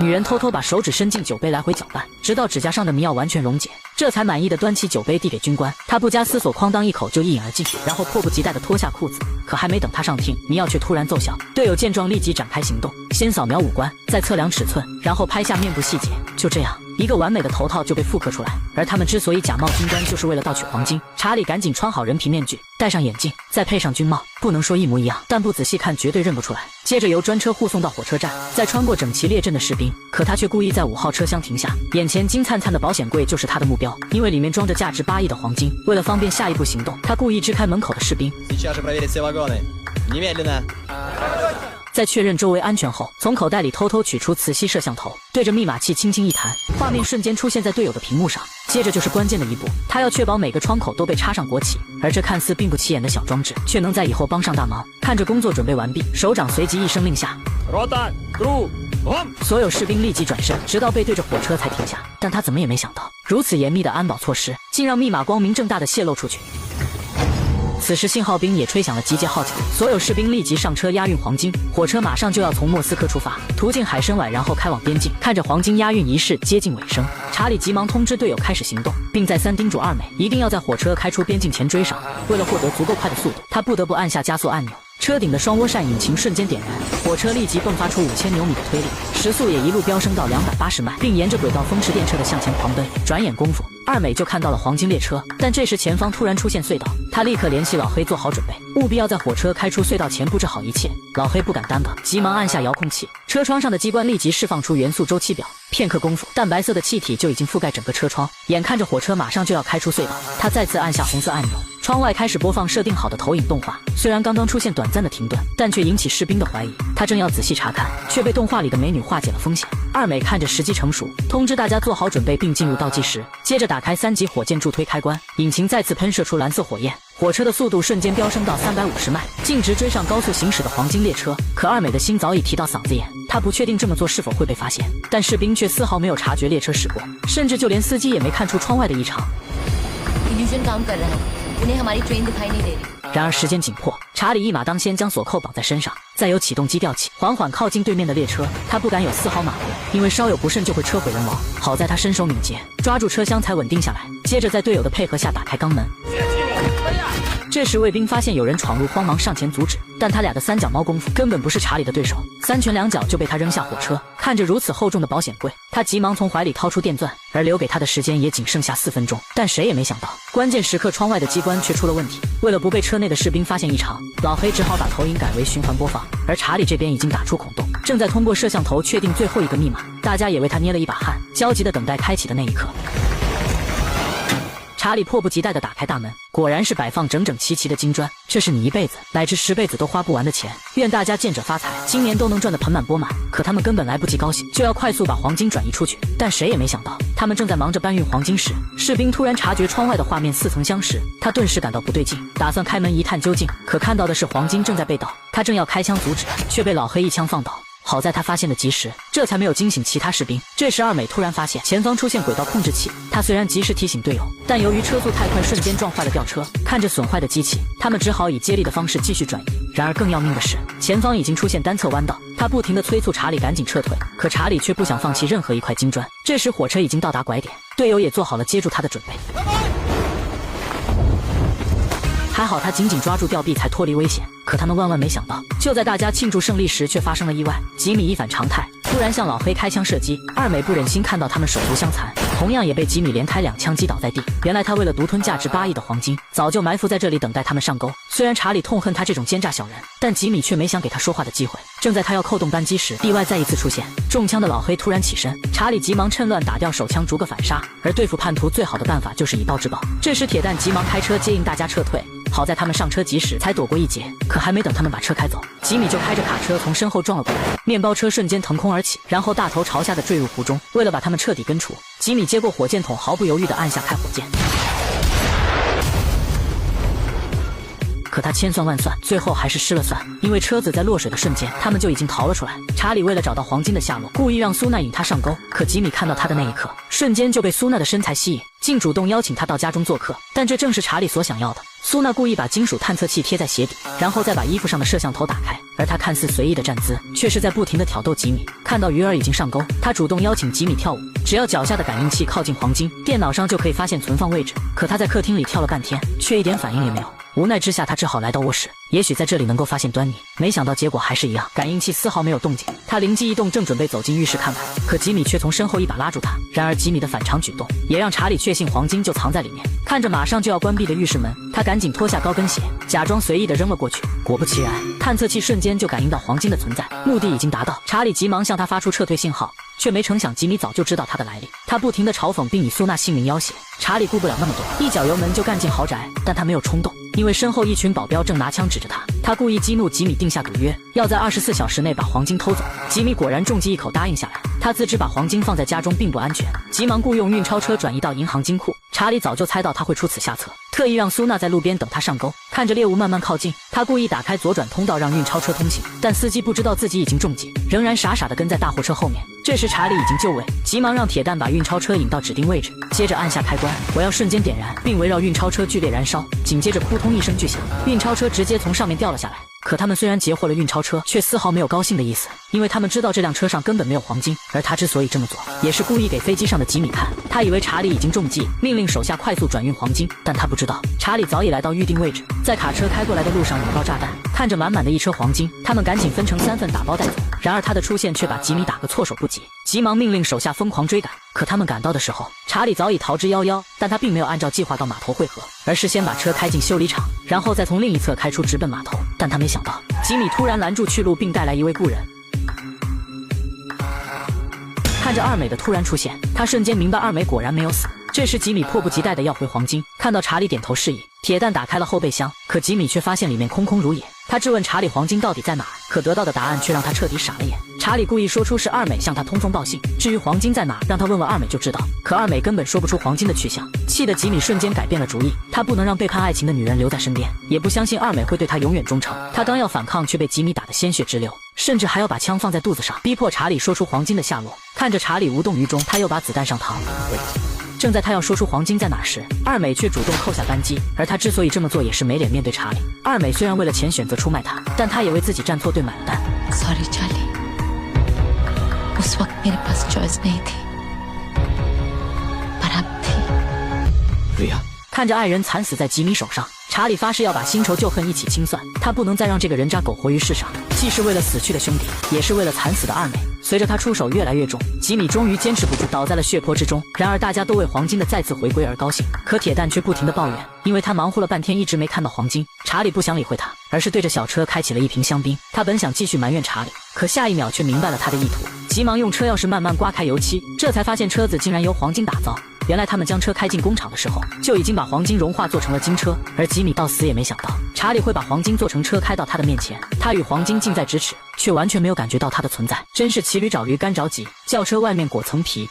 女人偷偷把手指伸进酒杯来回搅拌，直到指甲上的迷药完全溶解，这才满意的端起酒杯递给军官。他不加思索，哐当一口就一饮而尽，然后迫不及待地脱下裤子。可还没等他上听，迷药却突然奏响。队友见状立即展开行动，先扫描五官，再测量尺寸，然后拍下面部细节。就这样，一个完美的头套就被复刻出来。而他们之所以假冒军官，就是为了盗取黄金。查理赶紧穿好人皮面具，戴上眼镜，再配上军帽，不能说一模一样，但不仔细看绝对认不出来。接着由专车护送到火车站，再穿过整齐列阵的士兵。可他却故意在5号车厢停下，眼前金灿灿的保险柜就是他的目标，因为里面装着价值8亿的黄金。为了方便下一步行动，他故意支开门口的士兵。在确认周围安全后，从口袋里偷偷取出磁吸摄像头，对着密码器轻轻一弹，画面瞬间出现在队友的屏幕上。接着就是关键的一步，他要确保每个窗口都被插上国旗，而这看似并不起眼的小装置，却能在以后帮上大忙。看着工作准备完毕，首长随即一声令下，所有士兵立即转身，直到背对着火车才停下。但他怎么也没想到，如此严密的安保措施，竟让密码光明正大的泄露出去。此时信号兵也吹响了集结号角，所有士兵立即上车押运黄金。火车马上就要从莫斯科出发，途经海参崴，然后开往边境。看着黄金押运仪式接近尾声，查理急忙通知队友开始行动，并再三叮嘱二美一定要在火车开出边境前追上。为了获得足够快的速度，他不得不按下加速按钮。车顶的双涡扇引擎瞬间点燃，火车立即迸发出5000牛米的推力，时速也一路飙升到280迈，并沿着轨道风驰电掣的向前狂奔。转眼功夫，二美就看到了黄金列车，但这时前方突然出现隧道，他立刻联系老黑做好准备，务必要在火车开出隧道前布置好一切。老黑不敢耽搁，急忙按下遥控器，车窗上的机关立即释放出元素周期表。片刻功夫，淡白色的气体就已经覆盖整个车窗。眼看着火车马上就要开出隧道，他再次按下红色按钮，窗外开始播放设定好的投影动画。虽然刚刚出现短暂的停顿，但却引起士兵的怀疑。他正要仔细查看，却被动画里的美女化解了风险。二美看着时机成熟，通知大家做好准备，并进入倒计时。接着打开3级火箭助推开关，引擎再次喷射出蓝色火焰，火车的速度瞬间飙升到350迈，径直追上高速行驶的黄金列车。可二美的心早已提到嗓子眼，她不确定这么做是否会被发现，但士兵却丝毫没有察觉列车驶过，甚至就连司机也没看出窗外的异常。然而时间紧迫，查理一马当先将锁扣绑在身上，再由启动机吊起，缓缓靠近对面的列车。他不敢有丝毫马虎，因为稍有不慎就会车毁人亡。好在他身手敏捷，抓住车厢才稳定下来。接着在队友的配合下打开肛门。这时卫兵发现有人闯入，慌忙上前阻止，但他俩的三脚猫功夫根本不是查理的对手，3拳2脚就被他扔下火车。看着如此厚重的保险柜，他急忙从怀里掏出电钻，而留给他的时间也仅剩下4分钟。但谁也没想到，关键时刻窗外的机关却出了问题。为了不被车内的士兵发现异常，老黑只好把投影改为循环播放，而查理这边已经打出孔洞，正在通过摄像头确定最后一个密码。大家也为他捏了一把汗，焦急地等待开启的那一刻。查理迫不及待地打开大门，果然是摆放整整齐齐的金砖，这是你一辈子乃至10辈子都花不完的钱，愿大家见者发财，今年都能赚得盆满钵满。可他们根本来不及高兴，就要快速把黄金转移出去。但谁也没想到，他们正在忙着搬运黄金时，士兵突然察觉窗外的画面似曾相识，他顿时感到不对劲，打算开门一探究竟，可看到的是黄金正在被盗，他正要开枪阻止，却被老黑一枪放倒。好在他发现的及时，这才没有惊醒其他士兵。这时二美突然发现前方出现轨道控制器，他虽然及时提醒队友，但由于车速太快，瞬间撞坏了吊车。看着损坏的机器，他们只好以接力的方式继续转移。然而更要命的是，前方已经出现单侧弯道，他不停地催促查理赶紧撤退，可查理却不想放弃任何一块金砖。这时火车已经到达拐点，队友也做好了接住他的准备。还好他紧紧抓住吊臂才脱离危险，可他们万万没想到，就在大家庆祝胜利时，却发生了意外。吉米一反常态，突然向老黑开枪射击。二美不忍心看到他们手足相残，同样也被吉米连开2枪击倒在地。原来他为了独吞价值8亿的黄金，早就埋伏在这里等待他们上钩。虽然查理痛恨他这种奸诈小人，但吉米却没想给他说话的机会。正在他要扣动扳机时，意外再一次出现，中枪的老黑突然起身，查理急忙趁乱打掉手枪逐个反杀。而对付叛徒最好的办法就是以暴制暴。这时铁蛋急忙开车接应大家撤退，好在他们上车及时，才躲过一劫。可还没等他们把车开走，吉米就开着卡车从身后撞了过来，面包车瞬间腾空而起，然后大头朝下的坠入湖中。为了把他们彻底根除，吉米接过火箭筒，毫不犹豫地按下开火键。可他千算万算，最后还是失了算，因为车子在落水的瞬间，他们就已经逃了出来。查理为了找到黄金的下落，故意让苏娜引他上钩，可吉米看到他的那一刻，瞬间就被苏娜的身材吸引，竟主动邀请他到家中做客。但这正是查理所想要的，苏娜故意把金属探测器贴在鞋底，然后再把衣服上的摄像头打开，而她看似随意的站姿，却是在不停地挑逗吉米。看到鱼儿已经上钩，她主动邀请吉米跳舞，只要脚下的感应器靠近黄金，电脑上就可以发现存放位置。可她在客厅里跳了半天，却一点反应也没有。无奈之下，他只好来到卧室，也许在这里能够发现端倪。没想到结果还是一样，感应器丝毫没有动静。他灵机一动，正准备走进浴室看看，可吉米却从身后一把拉住他。然而吉米的反常举动也让查理确信黄金就藏在里面。看着马上就要关闭的浴室门，他赶紧脱下高跟鞋，假装随意地扔了过去。果不其然，探测器瞬间就感应到黄金的存在，目的已经达到。查理急忙向他发出撤退信号，却没成想吉米早就知道他的来历。他不停地嘲讽并以苏娜姓名要挟。查理顾不了那么多，一脚油门就干进豪宅，但他没有冲动，因为身后一群保镖正拿枪指着他。他故意激怒吉米，定下赌约，要在24小时内把黄金偷走。吉米果然中计一口答应下来。他自知把黄金放在家中并不安全，急忙雇用运钞车转移到银行金库。查理早就猜到他会出此下策，特意让苏娜在路边等他上钩。看着猎物慢慢靠近，他故意打开左转通道让运钞车通行，但司机不知道自己已经中计，仍然傻傻地跟在大货车后面。这时查理已经就位，急忙让铁蛋把运钞车引到指定位置，接着按下开关，火药瞬间点燃，并围绕运钞车剧烈燃烧。紧接着扑通一声巨响，运钞车直接从上面掉了下来。可他们虽然截获了运钞车，却丝毫没有高兴的意思，因为他们知道这辆车上根本没有黄金，而他之所以这么做，也是故意给飞机上的吉米看。他以为查理已经中计，命令手下快速转运黄金，但他不知道查理早已来到预定位置，在卡车开过来的路上引爆炸弹。看着满满的一车黄金，他们赶紧分成3份打包带走。然而他的出现却把吉米打个措手不及，急忙命令手下疯狂追赶。可他们赶到的时候，查理早已逃之夭夭，但他并没有按照计划到码头汇合，而是先把车开进修理厂，然后再从另一侧开出直奔码头。但他没想到，吉米突然拦住去路，并带来一位故人。看着二美的突然出现，他瞬间明白二美果然没有死。这时吉米迫不及待地要回黄金，看到查理点头示意，铁蛋打开了后备箱，可吉米却发现里面空空如也。他质问查理黄金到底在哪儿，可得到的答案却让他彻底傻了眼。查理故意说出是二美向他通风报信，至于黄金在哪儿，让他问问二美就知道。可二美根本说不出黄金的去向，气得吉米瞬间改变了主意。他不能让背叛爱情的女人留在身边，也不相信二美会对他永远忠诚。他刚要反抗，却被吉米打得鲜血直流，甚至还要把枪放在肚子上，逼迫查理说出黄金的下落。看着查理无动于衷，他又把子弹上膛。正在他要说出黄金在哪时，二美却主动扣下扳机，而他之所以这么做，也是没脸面对查理。二美虽然为了钱选择出卖他，但他也为自己站错队买了单。Sorry, Charlie. उस वक्त मेरे पास चॉइस नहीं थी, पर अब थी. 对呀。看着爱人惨死在吉米手上，查理发誓要把新仇旧恨一起清算。他不能再让这个人渣苟活于世上，既是为了死去的兄弟，也是为了惨死的二美。随着他出手越来越重，吉米终于坚持不住，倒在了血泊之中。然而大家都为黄金的再次回归而高兴，可铁蛋却不停地抱怨，因为他忙活了半天一直没看到黄金。查理不想理会他，而是对着小车开启了一瓶香槟。他本想继续埋怨查理，可下一秒却明白了他的意图，急忙用车钥匙慢慢刮开油漆，这才发现车子竟然由黄金打造。原来他们将车开进工厂的时候，就已经把黄金融化做成了金车，而吉米到死也没想到查理会把黄金做成车开到他的面前。他与黄金近在咫尺，却完全没有感觉到它的存在，真是骑驴找驴干着急。轿车外面裹层皮，